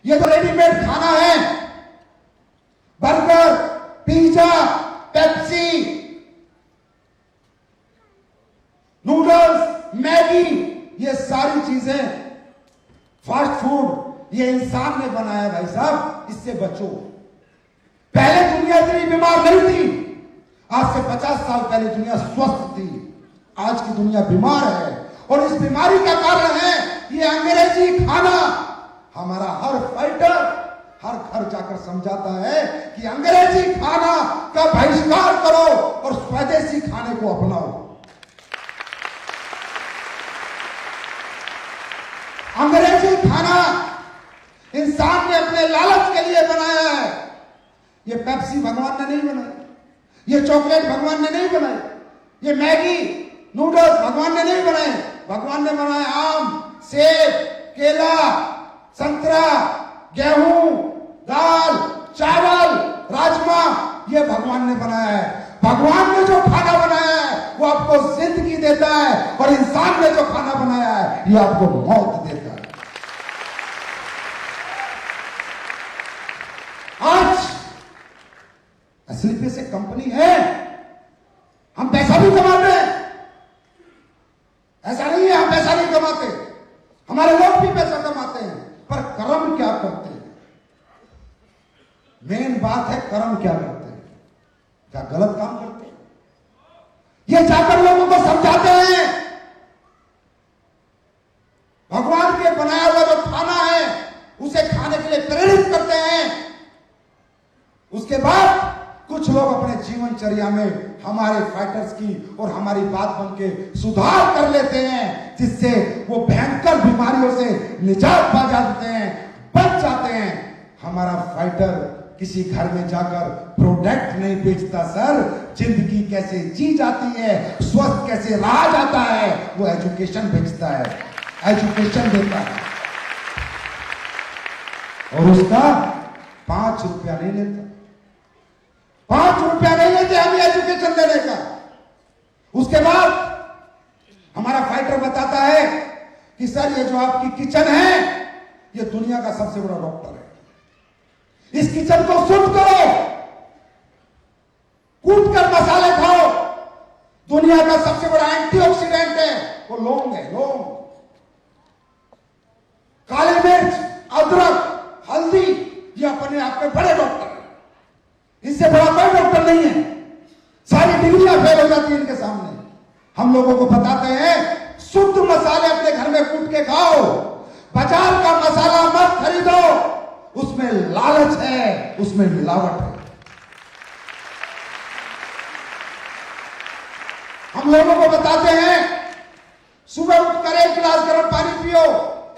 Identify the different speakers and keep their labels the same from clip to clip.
Speaker 1: ये तो रेडीमेड खाना है, burger, pizza, Pepsi, noodles, Maggi, ये सारी चीजें फास्ट फूड ये इंसान ने बनाया। भाई साहब, इससे बचो। पहले दुनिया इतनी बीमार नहीं थी। आज से 50 साल पहले दुनिया स्वस्थ थी। आज की दुनिया बीमार है और इस बीमारी का कारण है ये अंग्रेजी खाना। हमारा हर फाइटर हर घर जाकर समझाता है कि अंग्रेजी खाना का बहिष्कार करो और स्वदेशी खाने को अपनाओ। अंग्रेजी खाना इंसान ने अपने लालच के लिए बनाया है। ये पेप्सी भगवान ने नहीं बनाई, ये चॉकलेट भगवान ने नहीं बनाई, ये मैगी नूडल्स भगवान ने नहीं बनाए। भगवान ने बनाए आम, सेब, केला, संतरा, गेहूं, दाल, चावल, राजमा, ये भगवान ने बनाया है। भगवान ने जो खाना बनाया है वो आपको जिंदगी देता है और इंसान ने जो खाना बनाया है ये आपको मौत देता है। आज असली पैसे कंपनी है, हम पैसा भी कमाते हैं। ऐसा नहीं है हम पैसा नहीं कमाते, हमारे लोग भी पैसा कमाते हैं, पर कर्म क्या करते हैं? मेन बात है कर्म क्या करते हैं, क्या गलत काम करते हैं? ये जाकर लोगों को समझाते हैं। भगवान के बनाया हुआ जो खाना है उसे खाने के लिए प्रेरित करते हैं। उसके बाद कुछ लोग अपने जीवनचर्या में हमारे फाइटर्स की और हमारी बात बन के सुधार कर लेते हैं, जिससे वो भयंकर बीमारियों से निजात पा जाते हैं, बच जाते हैं। हमारा फाइटर किसी घर में जाकर प्रोडक्ट नहीं बेचता सर, जिंदगी कैसे जी जाती है, स्वस्थ कैसे रहा जाता है, वो एजुकेशन बेचता है, एजुकेशन देता है और उसका 5 रुपया नहीं लेता। 5 रुपया नहीं लेते हम एजुकेशन देने का। उसके बाद हमारा फाइटर बताता है कि सर ये जो आपकी किचन है ये दुनिया का सबसे बड़ा डॉक्टर है, इस किचन को शुद्ध करो, कूट कर मसाले खाओ। दुनिया का सबसे बड़ा एंटीऑक्सीडेंट है वो लौंग है, लौंग, काली मिर्च, अदरक, हल्दी, ये अपने आप में बड़े डॉक्टर हैं। इससे बड़ा कोई डॉक्टर नहीं है। सारी डिग्रियां फेल हो जाती है इनके सामने। हम लोगों को बताते हैं शुद्ध मसाले अपने घर में कूट के खाओ, बाजार का मसाला मत खरीदो, उसमें लालच है, उसमें मिलावट है। हम लोगों को बताते हैं सुबह उठकर 1 गिलास गर्म पानी पियो,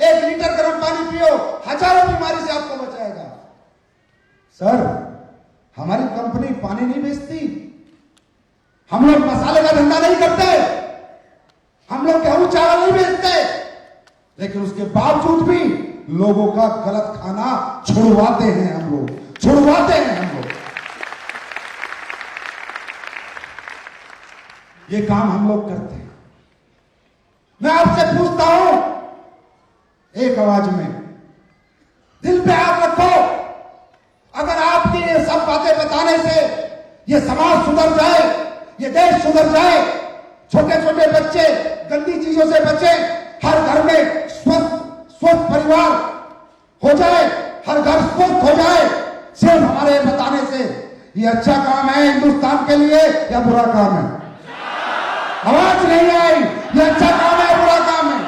Speaker 1: 1 लीटर गर्म पानी पियो, हजारों बीमारी से आपको बचाएगा। सर हमारी कंपनी पानी नहीं बेचती, हम लोग मसाले का धंधा नहीं करते, हम लोग गेहूं चावल नहीं बेचते, लेकिन उसके बावजूद भी लोगों का गलत खाना छुड़वाते हैं हम लोग, छुड़वाते हैं हम लोग। ये काम हम लोग करते हैं। मैं आपसे पूछता हूं एक आवाज में, दिल पे हाथ रखो, अगर आपकी ये सब बातें बताने से ये समाज सुधर जाए, ये देश सुधर जाए, छोटे छोटे बच्चे गंदी चीजों से बचे, हर घर में स्वस्थ परिवार हो जाए, हर घर स्वस्थ हो जाए, सिर्फ हमारे बताने से, ये अच्छा काम है हिंदुस्तान के लिए या बुरा काम है? आवाज नहीं आई। ये अच्छा काम है बुरा काम है?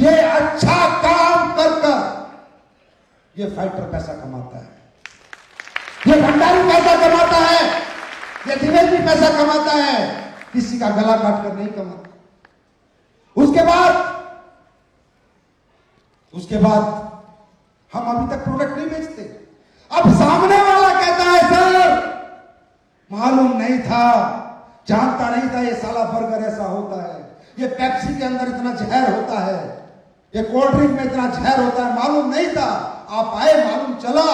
Speaker 1: ये अच्छा काम कर ये फाइटर पैसा कमाता है, ये भंडारी पैसा कमाता है, ये दिनेश भी पैसा कमाता है, किसी का गला काट कर नहीं कमाता। उसके बाद हम अभी तक प्रोडक्ट नहीं बेचते। अब सामने वाला कहता है सर मालूम नहीं था, जानता नहीं था ये साला बर्गर ऐसा होता है, ये पेप्सी के अंदर इतना जहर होता है, ये कोल्ड ड्रिंक में इतना जहर होता है, मालूम नहीं था। आप आए मालूम चला,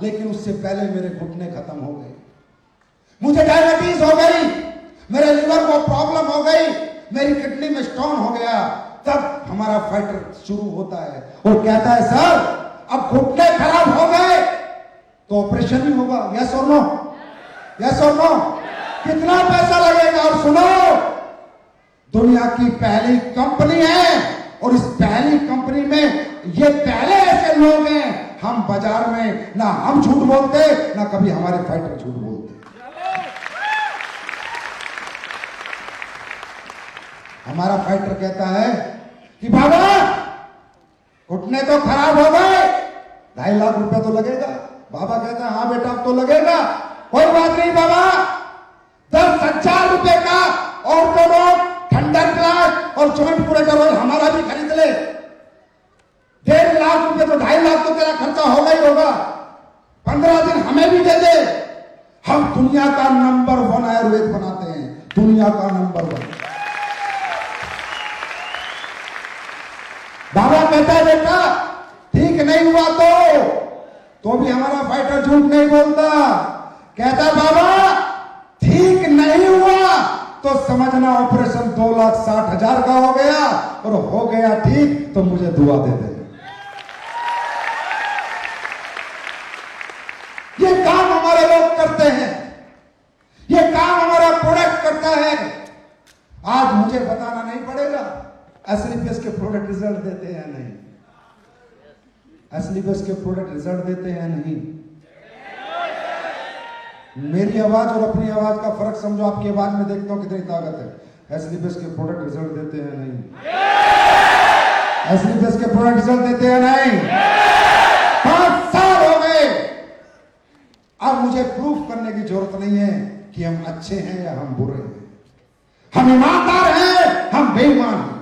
Speaker 1: लेकिन उससे पहले मेरे घुटने खत्म हो गए, मुझे डायबिटीज हो गई, मेरे लिवर को प्रॉब्लम हो गई, मेरी किडनी में स्टोन हो गया, तब हमारा फाइटर शुरू होता है और कहता है सर अब घुटने खराब हो गए तो ऑपरेशन ही होगा। यस और नो? यस और नो? कितना पैसा लगेगा? और सुनो, दुनिया की पहली कंपनी है और इस पहली कंपनी में ये पहले ऐसे लोग हैं, हम बाजार में ना हम झूठ बोलते ना कभी हमारे फाइटर झूठ बोलते। हमारा फाइटर कहता है कि बाबा घुटने तो खराब हो गए, 2.5 लाख रुपए तो लगेगा। बाबा कहता है हाँ बेटा अब तो लगेगा, कोई बात नहीं बाबा, 10,000 रुपए का ऑर्थोडॉक थंडर क्लास और जॉइंट पुरेटर ऑयल हमारा भी खरीद ले। 1.5 लाख रुपए तो 2.5 लाख तो तेरा खर्चा होगा ही होगा, 15 दिन हमें भी दे दे। हम दुनिया का नंबर 1 आयुर्वेद बनाते हैं, दुनिया का नंबर 1। बाबा कहता है बेटा ठीक नहीं हुआ तो भी हमारा फाइटर झूठ नहीं बोलता। कहता बाबा ठीक नहीं हुआ तो समझना ऑपरेशन 2,60,000 का हो गया, और हो गया ठीक तो मुझे दुआ दे दे। ये काम हमारे लोग करते हैं, ये काम हमारा प्रोडक्ट करता है। आज मुझे बताना नहीं पड़ेगा एसलीपीएस के प्रोडक्ट रिजल्ट देते हैं नहीं, एसलीपीएस के प्रोडक्ट रिजल्ट देते हैं नहीं। मेरी आवाज और अपनी आवाज का फर्क समझो, आपकी आवाज में देखता हूं कितनी ताकत है। एसलीपीएस के प्रोडक्ट रिजल्ट देते हैं नहीं, एसलीपीएस के प्रोडक्ट रिजल्ट देते हैं नहीं। 5 साल हो गए, अब मुझे प्रूफ करने की जरूरत नहीं है कि हम अच्छे हैं या हम बुरे हैं, हम ईमानदार हैं, हम बेईमान हैं,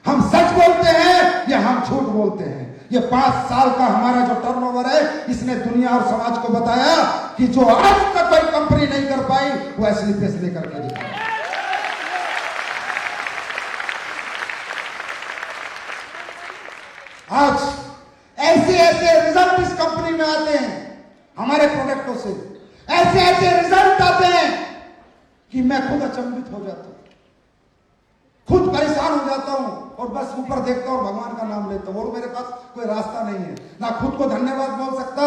Speaker 1: हम सच बोलते हैं या हम झूठ बोलते हैं। ये 5 साल का हमारा जो टर्नओवर है, इसने दुनिया और समाज को बताया कि जो आज तक कोई कंपनी नहीं कर पाई वो एसलीपीएस लेकर के दिखाया। आज ऐसे ऐसे रिजल्ट इस कंपनी में आते हैं हमारे प्रोडक्टों से, ऐसे ऐसे रिजल्ट आते हैं कि मैं खुद अचंभित हो जाता हूं, खुद परेशान हो जाता हूं और बस ऊपर देखता हूं और भगवान का नाम लेता हूं, और मेरे पास कोई रास्ता नहीं है, ना खुद को धन्यवाद बोल सकता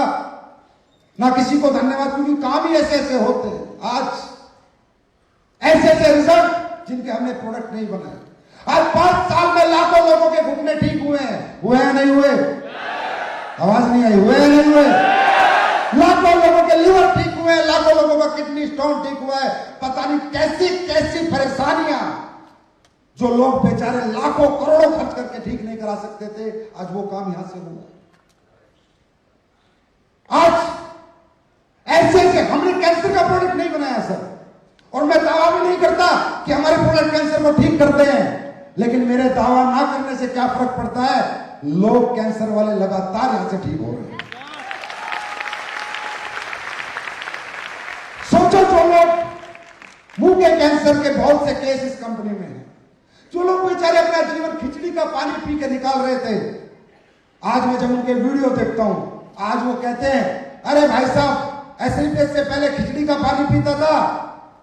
Speaker 1: ना किसी को धन्यवाद, क्योंकि काम ही ऐसे ऐसे होते हैं। आज ऐसे ऐसे रिजल्ट जिनके हमने प्रोडक्ट नहीं बनाए। आज 5 साल में लाखों लोगों के घुटने ठीक हुए हैं नहीं हुए? आवाज नहीं आई, हुए नहीं हुए? लाखों लोगों के लिवर ठीक हुए हैं, लाखों लोगों का किडनी स्टोन ठीक हुआ है। पता नहीं कैसी कैसी परेशानियां जो लोग बेचारे लाखों करोड़ों खर्च करके ठीक नहीं करा सकते थे, आज वो काम यहां से हुआ। आज ऐसे ऐसे हमने कैंसर का प्रोडक्ट नहीं बनाया सर, और मैं दावा भी नहीं करता कि हमारे प्रोडक्ट कैंसर को ठीक करते हैं, लेकिन मेरे दावा ना करने से क्या फर्क पड़ता है, लोग कैंसर वाले लगातार यहां से ठीक हो रहे हैं। सोचो, जो लोग मुंह के कैंसर के बहुत से केस इस कंपनी में हैं, जो लोग बेचारे अपना जीवन खिचड़ी का पानी पी के निकाल रहे थे, आज मैं जब उनके वीडियो देखता हूं, आज वो कहते हैं अरे भाई साहब एसलीपीएस से पहले खिचड़ी का पानी पीता था,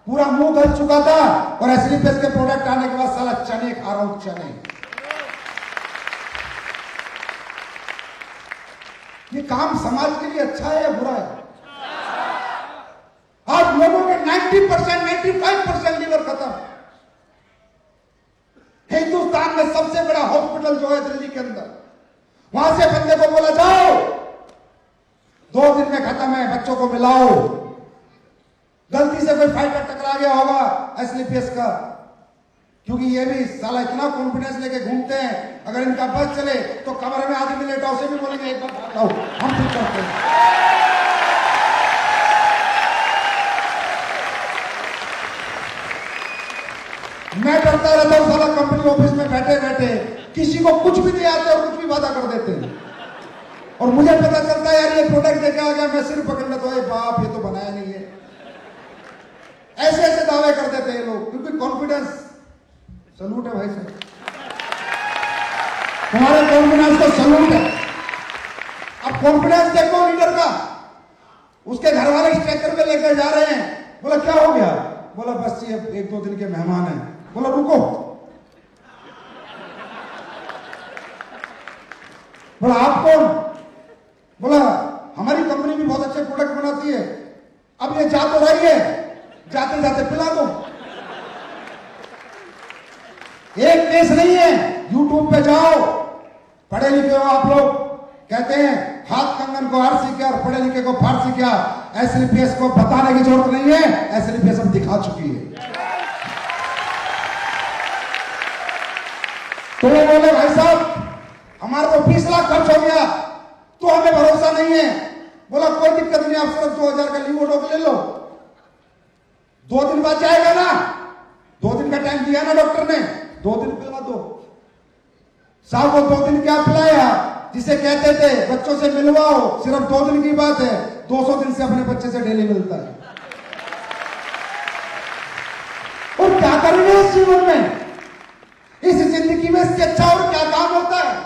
Speaker 1: पूरा मुंह गल चुका था, और एसलीपीएस के प्रोडक्ट आने के बाद साला चने खा रहा हूं, चने। ये काम समाज के लिए अच्छा है या बुरा है? आज लोगों के 90% 95% लीवर खत्म। हिंदुस्तान में सबसे बड़ा हॉस्पिटल जो है दिल्ली के अंदर, वहां से बंदे को बोला जाओ 2 दिन में खत्म है, बच्चों को मिलाओ। गलती से कोई फाइटर टकरा गया होगा एसलीपीएस का, क्योंकि ये भी साला इतना कॉन्फिडेंस लेके घूमते हैं, अगर इनका बस चले तो कमरे में आदमी लेटा उसे भी बोलेंगे एक बार आओ हम ठीक करते हैं। मैं डरता रहता हूं साला कंपनी ऑफिस में बैठे बैठे किसी को कुछ भी नहीं आता और कुछ भी वादा कर देते हैं, और मुझे पता चलता है यार ये प्रोडक्ट देके आ गया, मैं सिर्फ पकड़ लेता हूं बाप ये तो बनाया नहीं है। ऐसे ऐसे दावे कर देते हैं लोग, क्योंकि कॉन्फिडेंस। सलूट है भाई साहब, तुम्हारे कॉन्फिडेंस को सलूट है। अब कॉन्फिडेंस देखो लीडर का, उसके घर वाले स्ट्रेचर पे लेकर जा रहे हैं, बोला क्या हो गया? बोला बस ये 1-2 दिन के मेहमान हैं। बोला रुको, बोला आप कौन? बोला हमारी कंपनी भी बहुत अच्छे प्रोडक्ट बनाती है, अब ये जा तो रही है, जाते जाते पिला दो। एक केस नहीं है, यूट्यूब पे जाओ, पढ़े लिखे हो आप लोग, कहते हैं हाथ कंगन को आरसी क्या और पढ़े लिखे को फारसी क्या। एसएलपीएस को बताने की जरूरत नहीं है, एसएलपीएस अब दिखा चुकी है। तो वो बोले भाई साहब हमारा तो 20 लाख खर्च हो गया, तो हमें भरोसा नहीं है। बोला कोई दिक्कत नहीं, आप सिर्फ 2000 का लीव ऑर्डर ले लो, 2 दिन बाद जाएगा ना, 2 दिन का टाइम दिया ना डॉक्टर ने, 2 दिन पिला दो। साहब वो 2 दिन क्या पिलाया, जिसे कहते थे बच्चों से मिलवाओ, सिर्फ 2 दिन की बात है, 200 दिन से अपने बच्चे से डेली मिलता है। और क्या करेंगे इस जीवन में, इस जिंदगी में इससे अच्छा और क्या काम होता है।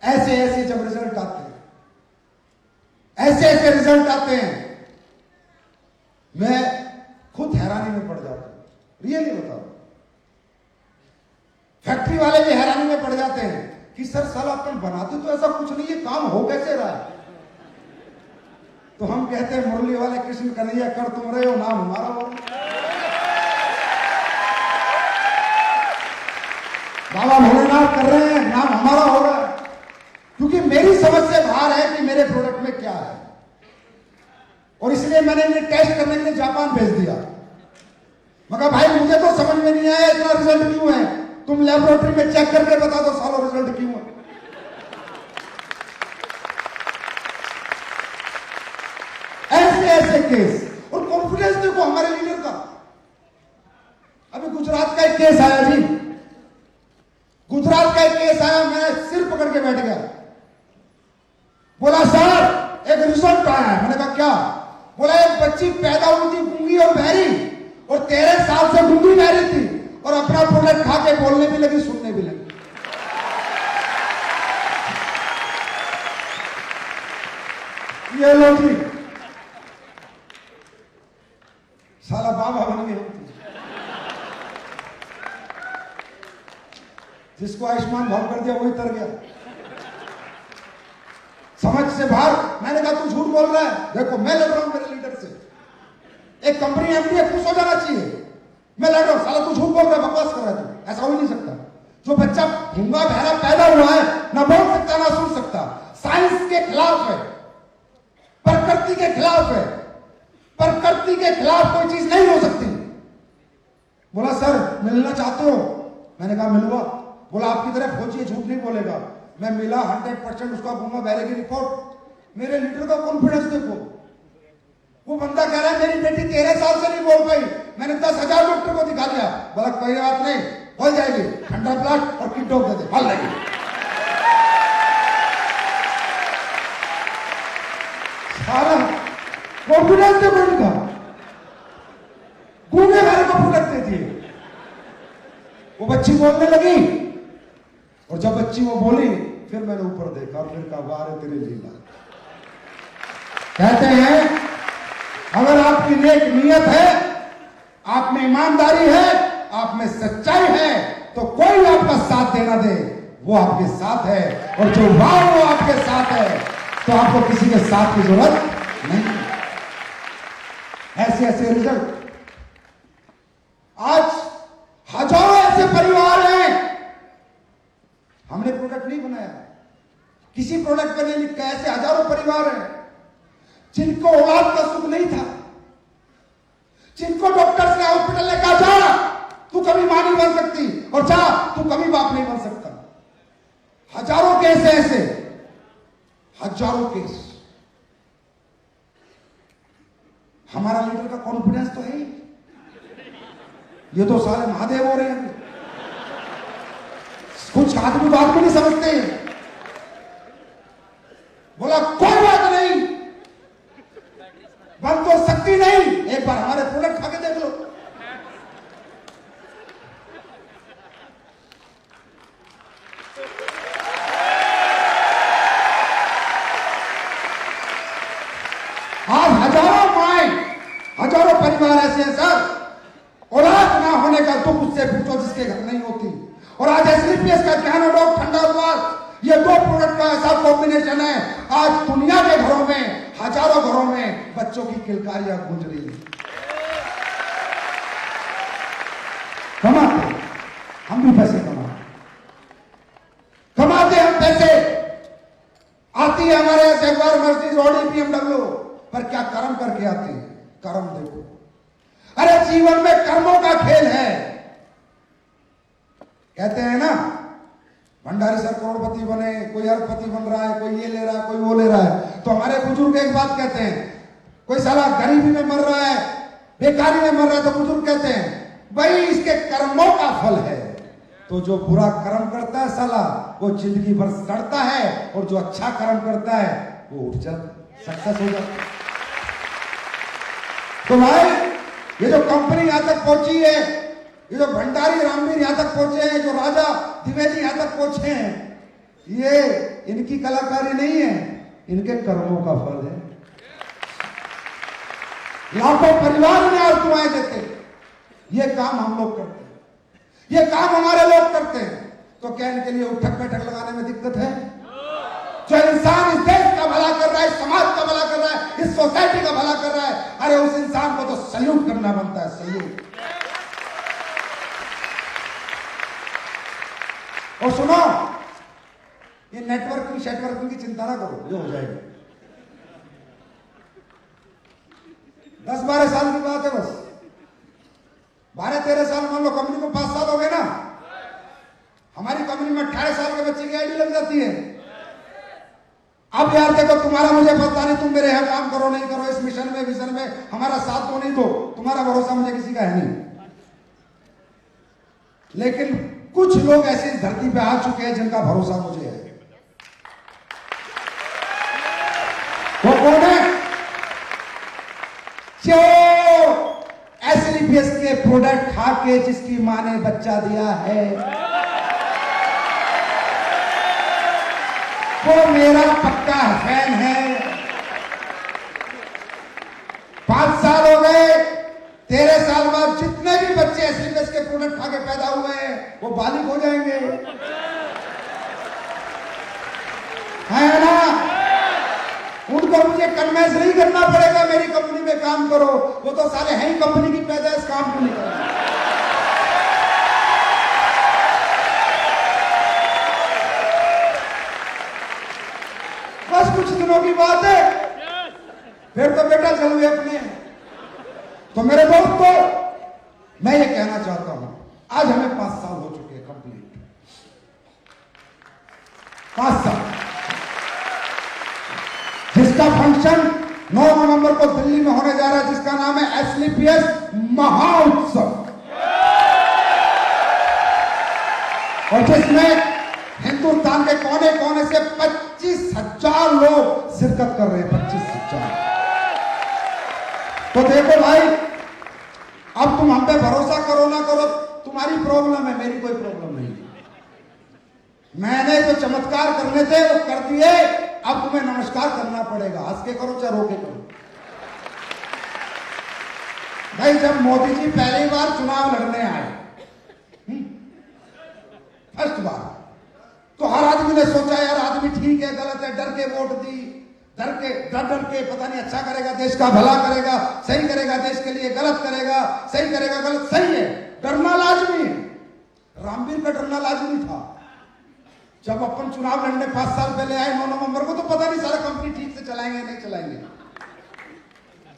Speaker 1: ऐसे ऐसे जब रिजल्ट आते हैं, ऐसे ऐसे रिजल्ट आते हैं, मैं खुद हैरानी में पड़ जाता हूं, रियली बता रहा हूं। फैक्ट्री वाले भी हैरानी में पड़ जाते हैं कि सर साला अपन बनाते तो ऐसा कुछ नहीं है, काम हो कैसे रहा है। तो हम कहते हैं मुरली वाले कृष्ण कन्हैया कर तुम रहे हो, नाम हमारा हो, बाबा भोलेनाथ कर रहे हैं, नाम हमारा हो रहा है। क्योंकि मेरी समझ से बाहर है कि मेरे प्रोडक्ट में क्या है, और इसलिए मैंने इन्हें टेस्ट करने के लिए जापान भेज दिया। मगर भाई मुझे तो समझ में नहीं आया इतना रिजल्ट क्यों है, तुम लेबोरेटरी में चेक करके बता दो सालों रिजल्ट क्यों है। ऐसे ऐसे केस, और कॉन्फिडेंस देखो हमारे लीडर का। अभी गुजरात का एक केस आया जी, गुजरात का एक केस आया, मैं सिर पकड़ के बैठ गया। बोला सर एक रिजल्ट आया है। मैंने कहा क्या? बोला एक बच्ची पैदा हुई थी गूंगी और बहरी, और 13 साल से गूंगी बहरी थी, और अपना प्रोडक्ट खा के बोलने भी लगी, सुनने भी लगी। ये लो जी, साला बाबा बन गए। जिसको आयुष्मान भाव कर दिया वही तर गया, समझ से बाहर। मैंने कहा तू झूठ बोल रहा है, देखो मैं लड़ रहा हूं मेरे लीडर से, एक कंपनी एमडी खुश हो जाना चाहिए, मैं लड़ रहा हूं, साला तू झूठ बोल रहा है, बकवास कर रहा है तू, ऐसा हो ही नहीं सकता। जो बच्चा गूंगा बहरा पैदा हुआ है, ना बोल सकता ना सुन सकता, साइंस के खिलाफ है, प्रकृति के खिलाफ है, प्रकृति के खिलाफ कोई चीज नहीं हो सकती। बोला सर मिलना चाहते हो? मैंने कहा मिलवा। बोला आपकी तरह फौजी झूठ नहीं बोलेगा, मैं मिला 100% उसका गूंगा बहरे की रिपोर्ट। मेरे लीडर का कॉन्फिडेंस देखो, वो बंदा कह रहा है मेरी बेटी 13 साल से नहीं बोल पाई, मैंने 10,000 डॉक्टर को दिखा दिया। बोला कोई बात नहीं, बोल जाएगी, ठंडा प्लाट और किट डॉग दे दे, बोल जाएगी। सारा कॉन्फिडेंस देखो इनका, गूंगे बहरे को प्रोडक्ट दे दिए। वो बच्ची बोलने लगी, और जब बच्ची वो बोली फिर मैंने ऊपर देखा और फिर कहा वाह रे तेरी लीला। कहते हैं अगर आपकी नेक नियत है, आप में ईमानदारी है, आप में सच्चाई है, तो कोई आपका साथ देना दे, वो आपके साथ है, और जो वाह वो आपके साथ है, तो आपको किसी के साथ की जरूरत नहीं। ऐसे ऐसे रिजल्ट, आज हजारों ऐसे परिवार हैं, हमने प्रोडक्ट नहीं बनाया, किसी प्रोडक्ट पे नहीं लिखा, ऐसे हजारों परिवार हैं जिनको औलाद का सुख नहीं था, जिनको डॉक्टर से हॉस्पिटल ने कहा जा तू कभी मां नहीं बन सकती, और जा तू कभी बाप नहीं बन सकता। हजारों केस ऐसे, हजारों केस। हमारा लीडर का कॉन्फिडेंस तो है ही, ये तो सारे महादेव हो रहे हैं। कुछ आदमी बात को नहीं समझते। बोला कोई बात नहीं, बन तो सकती नहीं, एक बार हमारे प्रोडक्ट खा के देख लो। आज हजारों माए, हजारों परिवार ऐसे हैं सर, औलाद ना होने का दुख उससे पूछो जिसके घर नहीं होती। और आज एसएलपीएस का ज्ञान और ठंडा उपवास, ये 2 प्रोडक्ट का ऐसा कॉम्बिनेशन है, आज दुनिया के घरों में, हजारों घरों में बच्चों की किलकारियां गूंज रही है। कमाते हम भी पैसे कमाते हम पैसे, आती है हमारे जगवार मर्सिडीज ऑडी BMW, पर क्या कर्म करके आती है? कर्म देखो। अरे जीवन में कर्मों का खेल है। कहते हैं ना, भंडारी सर करोड़पति बने, कोई अरबपति बन रहा है, कोई ये ले रहा है, कोई वो ले रहा है। तो हमारे बुजुर्ग एक बात कहते हैं, कोई साला गरीबी में मर रहा है, बेकारी में मर रहा है, तो बुजुर्ग कहते हैं भाई इसके कर्मों का फल है। तो जो बुरा कर्म करता है साला, वो जिंदगी भर सड़ता है, और जो अच्छा कर्म करता है वो उठ जाता, सक्सेस हो जाता। तो भाई ये जो कंपनी यहां तक पहुंची है, ये जो भंडारी रामवीर यहां तक पहुंचे हैं, जो राजा द्विवेदी यहां तक पहुंचे हैं, ये इनकी कलाकारी नहीं है, इनके कर्मों का फल है। लाखों परिवार में आरजुआएं देते, ये काम हम लोग करते हैं, ये काम हमारे लोग करते हैं। तो क्या इनके लिए उठक बैठक लगाने में दिक्कत है? जो इंसान इस देश का भला कर रहा है, इस समाज का भला कर रहा है, इस सोसाइटी का भला कर रहा है, अरे उस इंसान को तो सल्यूट करना बनता है, सल्यूट। और सुनो, ये नेटवर्किंग शेटवर्किंग की चिंता ना करो, ये हो जाएगी। 10-12 साल की बात है बस। 12-13 साल, मान लो कंपनी को 5 साल हो गए ना, हमारी कंपनी में 18 साल के बच्चे की आईडी लग जाती है। अब यार देखो, तुम्हारा मुझे पता नहीं, तुम मेरे यहाँ काम करो नहीं करो, इस मिशन में विजन में हमारा साथ तो नहीं दो, तुम्हारा भरोसा मुझे किसी का है नहीं। लेकिन कुछ लोग ऐसे इस धरती पे आ चुके हैं जिनका भरोसा मुझे है। वो कौन है? जो एसलीपीएस के प्रोडक्ट खा के जिसकी मां ने बच्चा दिया है, वो मेरा पक्का फैन है। 5 साल हो गए, 13 साल बाद जितने भी बच्चे एसलीपीएस के प्रोडक्ट खा के पैदा हुए हैं, वो बालिग हो जाएंगे, है ना? उनको मुझे कन्वेंस नहीं करना पड़ेगा मेरी कंपनी में काम करो, वो तो साले हैं ही कंपनी की पैदाइश, काम को नहीं करना। बस कुछ दिनों की बात है, फिर तो बेटा चल गए अपने। तो मेरे दोस्तों, मैं ये कहना चाहता हूं, आज हमें 5 साल हो चुके हैं कंप्लीट, 5 साल, जिसका फंक्शन 9 नवंबर को दिल्ली में होने जा रहा है, जिसका नाम है एसलीपीएस महाउत्सव, और जिसमें हिंदुस्तान के कोने कोने से 25,000 लोग शिरकत कर रहे हैं, 25,000। तो देखो भाई, अब तुम हम पे भरोसा करो ना करो, तुम्हारी प्रॉब्लम है, मेरी कोई प्रॉब्लम नहीं है। मैंने जो चमत्कार करने थे वो कर दिए, अब तुम्हें नमस्कार करना पड़ेगा, हंस के करो चाहे रो के करो। भाई जब मोदी जी पहली बार चुनाव लड़ने आए, फर्स्ट बार, तो हर आदमी ने सोचा यार आदमी ठीक है गलत है, डर के वोट दी, डर के पता नहीं अच्छा करेगा, देश का भला करेगा, सही करेगा देश के लिए, गलत करेगा सही करेगा, गलत सही है, डरना लाजमी है। रामवीर का डरना लाजमी था। जब अपन चुनाव लड़ने 5 साल पहले आए 9 नवंबर को, तो पता नहीं सारा कंपनी ठीक से चलाएंगे नहीं चलाएंगे,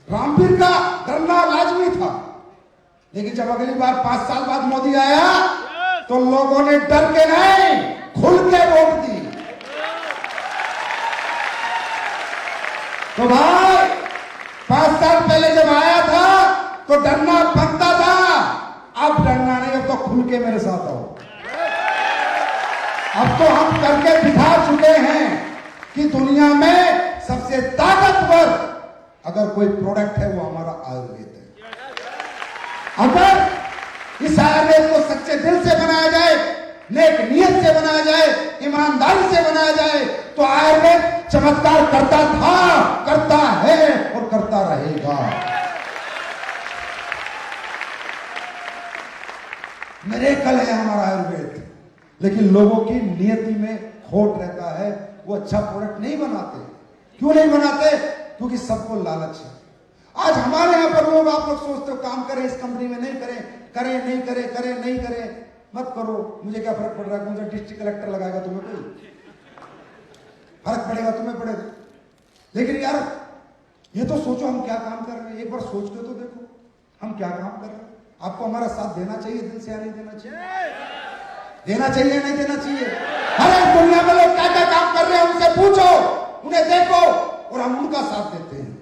Speaker 1: रामवीर का डरना लाजमी था। लेकिन जब अगली बार 5 साल बाद मोदी आया, तो लोगों ने डर के नहीं खुल के वोट दी। तो भाई 5 साल पहले जब आया था तो डरना बनता था, अब डरना नहीं, अब तो खुल के मेरे साथ आओ। अब तो हम करके दिखा चुके हैं कि दुनिया में सबसे ताकतवर अगर कोई प्रोडक्ट है वो हमारा आयुर्वेद है। अगर इस आयुर्वेद को सच्चे दिल से बनाया जाए, नेक नियत से बनाया जाए, ईमानदारी से बनाया जाए, तो आयुर्वेद चमत्कार करता था, करता है और करता रहेगा। मिरेकल है हमारा आयुर्वेद, लेकिन लोगों की नियति में खोट रहता है, वो अच्छा प्रोडक्ट नहीं बनाते। क्यों नहीं बनाते? क्योंकि सबको लालच है। आज हमारे यहां पर लोग, आप लोग सोचते हो काम करें इस कंपनी में, नहीं करें, करें नहीं करें, करें नहीं करें, मत करो, मुझे क्या फर्क पड़ रहा है, कौन सा डिस्ट्रिक्ट कलेक्टर लगाएगा तुम्हें, कोई फर्क पड़ेगा तुम्हें पड़ेगा। लेकिन यार ये तो सोचो हम क्या काम कर रहे हैं, एक बार सोच के तो देखो हम क्या काम कर रहे हैं। आपको हमारा साथ देना चाहिए दिल से या नहीं देना चाहिए? देना चाहिए नहीं देना चाहिए? अरे दुनिया में लोग क्या क्या काम कर रहे हैं उनसे पूछो, उन्हें देखो, और हम उनका साथ देते हैं।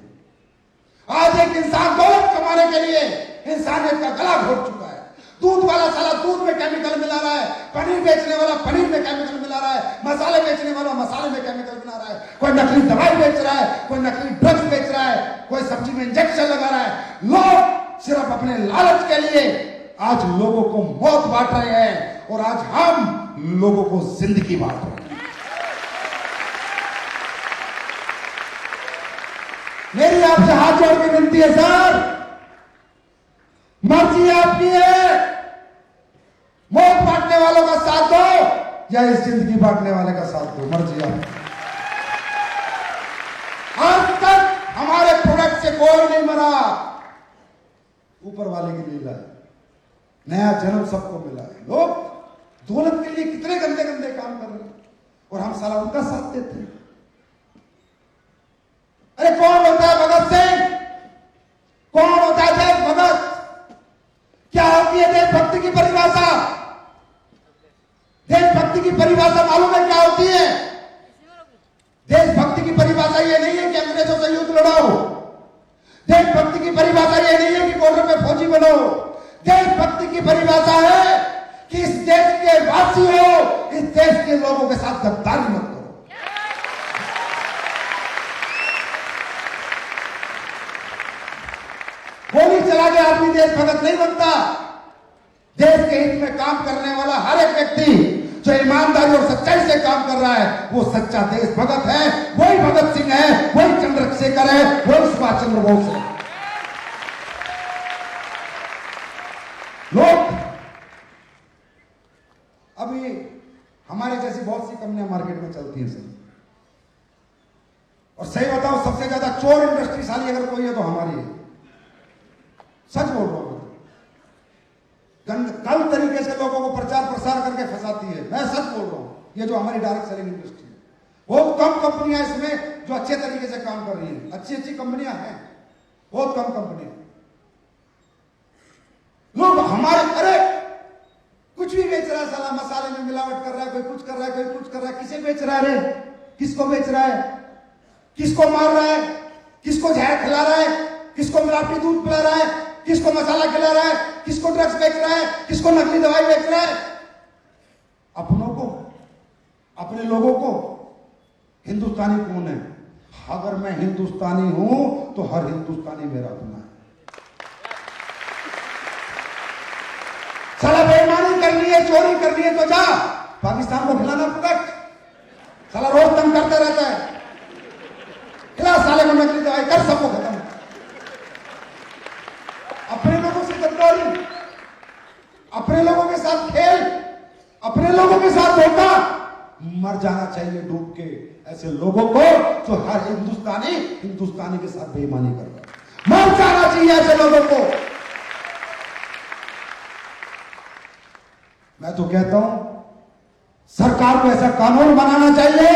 Speaker 1: आज एक इंसान दौलत कमाने के लिए इंसानियत का गला घोट चुका है। दूध वाला साला दूध में केमिकल मिला रहा है, पनीर बेचने वाला पनीर में केमिकल मिला रहा है, मसाले बेचने वाला मसाले में केमिकल मिला रहा है, कोई नकली दवाई बेच रहा है, कोई नकली ड्रग्स बेच रहा है, कोई सब्जी में इंजेक्शन लगा रहा है। लोग सिर्फ अपने लालच के लिए आज लोगों को मौत बांट रहे हैं, और आज हम लोगों को जिंदगी बांट रहे हैं। मेरी आपसे हाथ जोड़ के विनती है सर, मर्जी आपकी है, मौत बांटने वालों का साथ दो या इस जिंदगी बांटने वाले का साथ दो, मर्जी आपकी। आज तक हमारे प्रोडक्ट से कोई नहीं मरा, ऊपर वाले की लीला है, नया जन्म सबको मिला है। लोग दौलत के लिए कितने गंदे गंदे काम कर रहे हैं, और हम साला उनका साथ देते हैं। अरे कौन होता है भगत सिंह? कौन होता है देशभक्त? क्या होती है देशभक्ति की परिभाषा? देशभक्ति की परिभाषा मालूम है क्या होती है? देशभक्ति की परिभाषा ये नहीं है कि अंग्रेजों से युद्ध लड़ाओ, देशभक्ति की परिभाषा ये नहीं है कि बॉर्डर पे फौजी बनो। देशभक्ति की परिभाषा है कि इस देश के वासी हो, इस देश के लोगों के साथ गद्दारी मत करो। गोली चला के आदमी देशभक्त नहीं बनता। देश के हित में काम करने वाला हर एक व्यक्ति जो ईमानदारी और सच्चाई से काम कर रहा है, वो सच्चा देशभक्त है। वही भगत सिंह है, वही चंद्रशेखर है, वही सुभाष चंद्र बोस है। लोग अभी हमारे जैसी बहुत सी कंपनियां मार्केट में चलती हैं सर, और सही बताओ सबसे ज्यादा चोर इंडस्ट्रीशाली अगर कोई है तो हमारी है। सच बोल रहा हूं, कल तरीके से लोगों को प्रचार प्रसार करके फंसाती है। मैं सच बोल रहा हूं, ये जो हमारी डायरेक्ट सेलिंग इंडस्ट्री है, बहुत कम कंपनियां इसमें जो अच्छे तरीके से काम कर रही हैं। अच्छी अच्छी कंपनियां हैं, बहुत कम कंपनियां। लोग हमारे, अरे कुछ भी बेच रहा है साला, मसाले में मिलावट कर रहा है, कोई कुछ कर रहा है, कोई कुछ कर रहा है। किसे बेच रहा है? रे किसको बेच रहा है? किसको मार रहा है? किसको जहर खिला रहा है? किसको मिलावटी दूध पिला रहा है? किसको मसाला खिला रहा है? किसको ड्रग्स बेच रहा है? किसको नकली दवाई बेच रहा है? अपनों को, अपने लोगों को। हिंदुस्तानी कौन है? अगर मैं हिंदुस्तानी हूं तो हर हिंदुस्तानी मेरा अपना है। साला बेईमानी करनी है, चोरी करनी है तो जा पाकिस्तान को खिलाना प्रोडक्ट। साला रोज तंग करते रहता है, खिला साले को नकली दवाई, कर सबको खत्म। अपने लोगों से गद्दारी, अपने लोगों के साथ खेल, अपने लोगों के साथ धोखा। मर जाना चाहिए डूब के ऐसे लोगों को जो हर हिंदुस्तानी के साथ बेईमानी कर रहा है। मर जाना चाहिए ऐसे लोगों को। मैं तो कहता हूं सरकार को ऐसा कानून बनाना चाहिए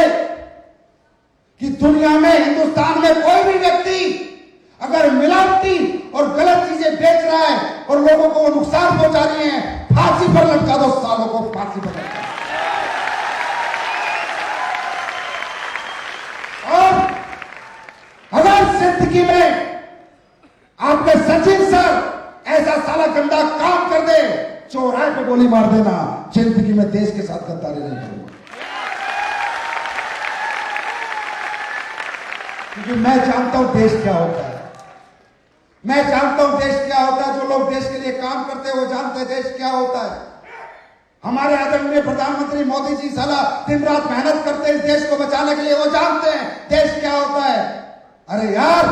Speaker 1: कि दुनिया में, हिंदुस्तान में कोई भी व्यक्ति अगर मिलावटी और गलत चीजें बेच रहा है और लोगों को वो नुकसान पहुंचा रही है, फांसी पर लटका दो, सालों को फांसी पर लटका दो। और अगर जिंदगी में आपके सचिन सर ऐसा साला गंदा काम कर दे, चौराहे पे गोली मार देना, जिंदगी में देश के साथ गद्दारी नहीं करूंगा। क्योंकि मैं जानता हूं देश क्या होता है, मैं जानता हूं देश क्या होता है। जो लोग देश के लिए काम करते हैं वो जानते हैं देश क्या होता है। हमारे आदरणीय प्रधानमंत्री मोदी जी साला दिन रात मेहनत करते हैं इस देश को बचाने के लिए, वो जानते हैं देश क्या होता है। अरे यार,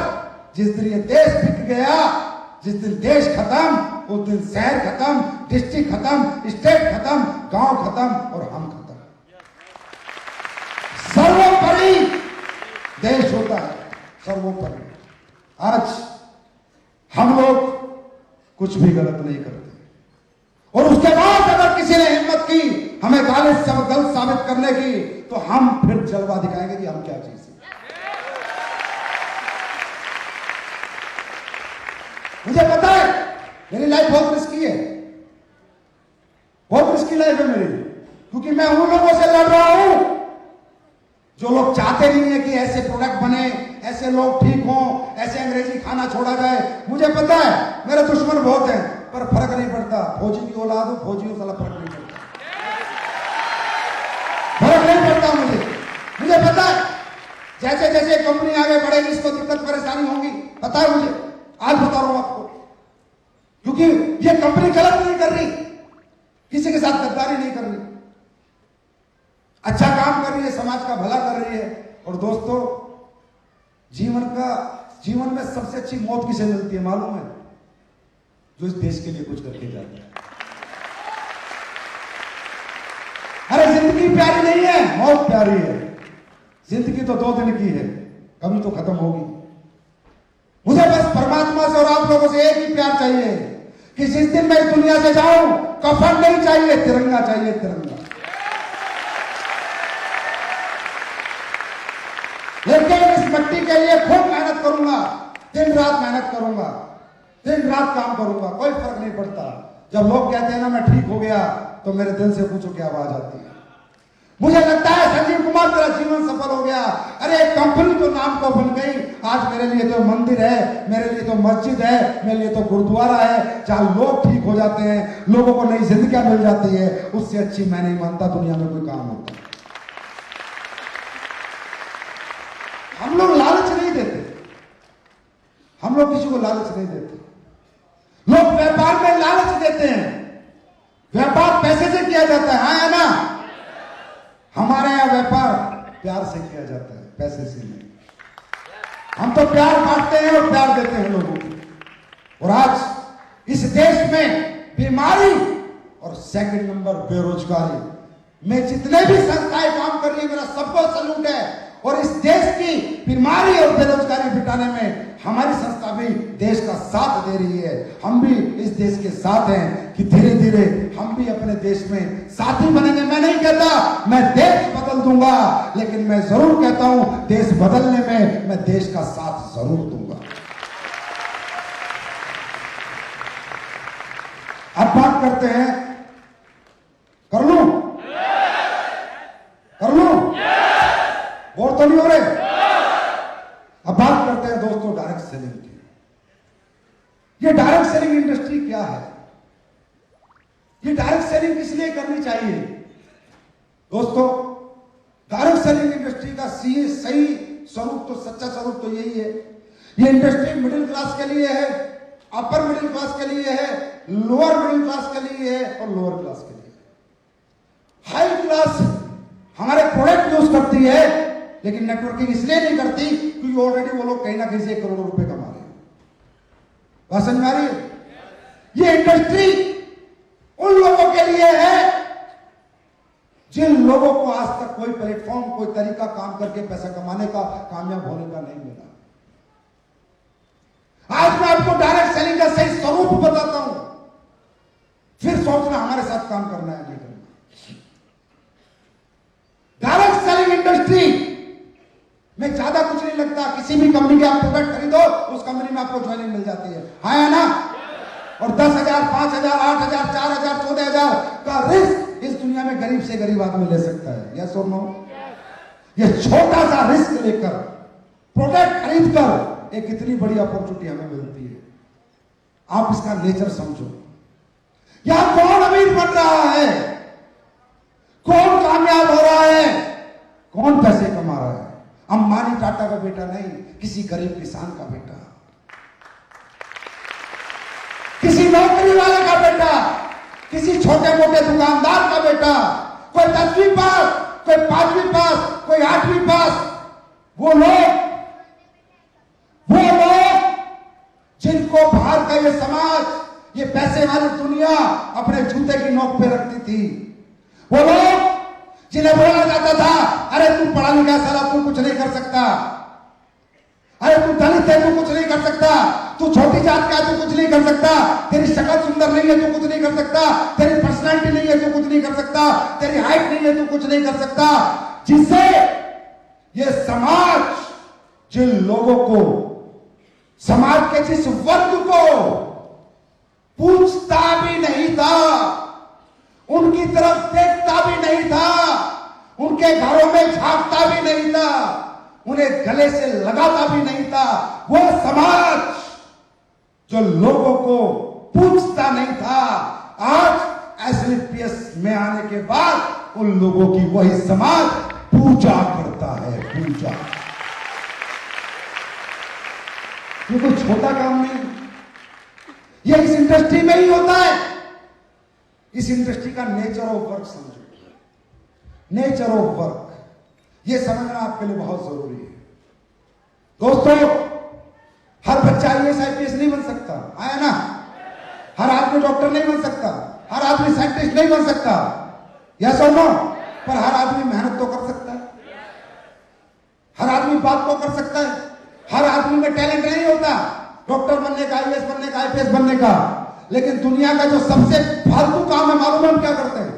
Speaker 1: जिस दिन ये देश बिक गया, जिस दिन देश खत्म, उस दिन शहर खत्म, डिस्ट्रिक्ट खत्म, स्टेट खत्म, गांव खत्म और हम खत्म। सर्वोपरि देश होता है सर्वोपरि। आज हम लोग कुछ भी गलत नहीं करते, और उसके बाद अगर किसी ने हिम्मत की हमें गलत साबित करने की, तो हम फिर जलवा दिखाएंगे कि हम क्या चीज है। मुझे पता है मेरी लाइफ बहुत रिस्की है, बहुत रिस्की लाइफ है मेरी, क्योंकि मैं उन लोगों से लड़ रहा हूं जो लोग चाहते नहीं है कि ऐसे प्रोडक्ट बने, ऐसे लोग ठीक हों, ऐसे अंग्रेजी खाना छोड़ा जाए। मुझे पता है मेरे दुश्मन बहुत हैं, पर फर्क नहीं पड़ता। फौजी की औलाद हो, फौजी हो, साला फर्क नहीं पड़ता, फर्क नहीं पड़ता मुझे पता है जैसे जैसे कंपनी आगे बढ़ेगी इसको दिक्कत परेशानी होगी, पता है मुझे। आज बता रहा हूं आपको, क्योंकि ये कंपनी गलत नहीं कर रही, किसी के साथ गद्दारी नहीं कर रही, अच्छा काम कर रही है, समाज का भला कर रही है। और दोस्तों, जीवन में सबसे अच्छी मौत किसे मिलती है मालूम है? जो इस देश के लिए कुछ करके जाता है। अरे जिंदगी प्यारी नहीं है, मौत प्यारी है। जिंदगी तो 2 दिन की है, कभी तो खत्म होगी। मुझे बस परमात्मा से और आप लोगों से एक ही प्यार चाहिए कि जिस दिन मैं इस दुनिया से जाऊं, कफन नहीं चाहिए, तिरंगा चाहिए, तिरंगा। लेकिन इस मिट्टी के लिए खूब मेहनत करूंगा, दिन रात मेहनत करूंगा, दिन रात काम करूंगा, कोई फर्क नहीं पड़ता। जब लोग कहते हैं ना मैं ठीक हो गया, तो मेरे दिल से पूछो क्या आवाज आती है? मुझे लगता है संजीव कुमार मेरा जीवन सफल हो गया। अरे एक कंपनी तो नाम को बन गई, आज मेरे लिए तो मंदिर है, मेरे लिए तो मस्जिद है, मेरे लिए तो गुरुद्वारा है, जहां लोग ठीक हो जाते हैं, लोगों को नई जिंदगी मिल जाती है। उससे अच्छी मैं नहीं मानता दुनिया में कोई काम होता। हम लोग लालच नहीं देते, हम लोग किसी को लालच नहीं देते। लोग व्यापार में लालच देते हैं, व्यापार पैसे से किया जाता है, हाँ है ना? हमारे यहां व्यापार प्यार से किया जाता है, पैसे से नहीं। हम तो प्यार बांटते हैं और प्यार देते हैं लोगों को। और आज इस देश में बीमारी और सेकंड नंबर बेरोजगारी में जितने भी संस्थाएं काम कर रही है, मेरा सबको सैल्यूट है। और इस देश की बीमारी और बेरोजगारी मिटाने में हमारी संस्था भी देश का साथ दे रही है। हम भी इस देश के साथ हैं कि धीरे धीरे हम भी अपने देश में साथी बनेंगे। मैं नहीं कहता मैं देश बदल दूंगा, लेकिन मैं जरूर कहता हूं देश बदलने में मैं देश का साथ जरूर दूंगा। अब बात करते हैं, कर लूं और तो नहीं हो रहे। अब बात करते हैं दोस्तों डायरेक्ट सेलिंग की। ये डायरेक्ट सेलिंग इंडस्ट्री क्या है? ये डायरेक्ट सेलिंग किस लिए करनी चाहिए? दोस्तों, डायरेक्ट सेलिंग इंडस्ट्री का सही स्वरूप तो, सच्चा स्वरूप तो यही है। ये इंडस्ट्री मिडिल क्लास के लिए है, अपर मिडिल क्लास के लिए है, लोअर मिडिल क्लास के लिए है और लोअर क्लास के लिए। हाई क्लास हमारे प्रोडक्ट यूज करती है, लेकिन नेटवर्किंग इसलिए नहीं करती क्योंकि ऑलरेडी वो लोग कहीं ना कहीं से 1 करोड़ रुपए कमा रहे हैं। बात समझ में आ रही है? ये इंडस्ट्री उन लोगों के लिए है जिन लोगों को आज तक कोई प्लेटफॉर्म, कोई तरीका काम करके पैसा कमाने का, कामयाब होने का नहीं मिला। आज मैं आपको डायरेक्ट सेलिंग का सही स्वरूप बताता हूं, फिर सोचना हमारे साथ काम करना है नहीं करना। डायरेक्ट सेलिंग इंडस्ट्री में ज्यादा कुछ नहीं लगता। किसी भी कंपनी के आप प्रोडक्ट खरीदो, उस कंपनी में आपको ज्वाइनिंग मिल जाती है, हाँ या ना? और 10,000, 5,000, 8,000, 4,000, 14,000 का रिस्क इस दुनिया में गरीब से गरीब आदमी ले सकता है। यस और नो? ये छोटा सा रिस्क लेकर प्रोडक्ट खरीद कर एक इतनी बड़ी अपॉर्चुनिटी हमें मिलती है। आप इसका नेचर समझो। यहां कौन अमीर बन रहा है, कौन कामयाब हो रहा है, कौन पैसे कमा रहा है? अंबानी टाटा का बेटा नहीं, किसी गरीब किसान का बेटा, किसी नौकरी वाले का बेटा, किसी छोटे मोटे दुकानदार का बेटा, कोई 10वीं पास, कोई 5वीं पास, कोई 8वीं पास। वो लोग जिनको बाहर का ये समाज, ये पैसे वाली दुनिया अपने जूते की नोक पे रखती थी, वो लोग जिन्हें बोला जाता था अरे तू पढ़ा लिखा साला, तू कुछ नहीं कर सकता, अरे तू दलित है, तू कुछ नहीं कर सकता, तू छोटी जात का है, तू कुछ नहीं कर सकता, तेरी शक्ल सुंदर नहीं है, तू कुछ नहीं कर सकता, तेरी पर्सनालिटी नहीं है, तू कुछ नहीं कर सकता, तेरी हाइट नहीं है, तू कुछ नहीं कर सकता। जिससे ये समाज जिन लोगों को, समाज के जिस वर्ग को पूछता भी नहीं था, उनकी तरफ देखता भी नहीं था, उनके घरों में झांकता भी नहीं था, उन्हें गले से लगाता भी नहीं था, वो समाज जो लोगों को पूछता नहीं था, आज एसलीपीएस में आने के बाद उन लोगों की वही समाज पूजा करता है। पूजा ये कोई छोटा काम नहीं, ये इस इंडस्ट्री में ही होता है। इस इंडस्ट्री का नेचर ऑफ वर्क समझो, नेचर ऑफ वर्क ये समझना आपके लिए बहुत जरूरी है। दोस्तों, हर बच्चा आईएएस आईपीएस नहीं बन सकता, आया ना? हर आदमी डॉक्टर नहीं बन सकता, हर आदमी साइंटिस्ट नहीं बन सकता, यस और नो? पर हर आदमी मेहनत तो कर सकता है, हर आदमी बात तो कर सकता है, हर आदमी में टैलेंट नहीं होता डॉक्टर बनने का, आईएएस बनने का, आईपीएस बनने का। लेकिन दुनिया का जो सबसे फालतू काम है, मालूम है हम क्या करते हैं?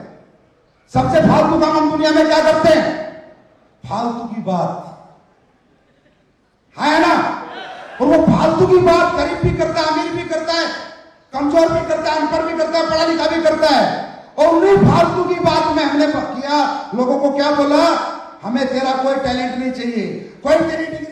Speaker 1: सबसे फालतू काम हम दुनिया में क्या करते हैं? फालतू की बात, है ना? और वो फालतू की बात गरीब भी करता है, अमीर भी करता है, कमजोर भी करता है, अनपढ़ भी करता है, पढ़ा लिखा भी करता है। और उन्हीं फालतू की बात में हमने किया, लोगों को क्या बोला? हमें तेरा कोई टैलेंट नहीं चाहिए, कोई तेरी डिग्री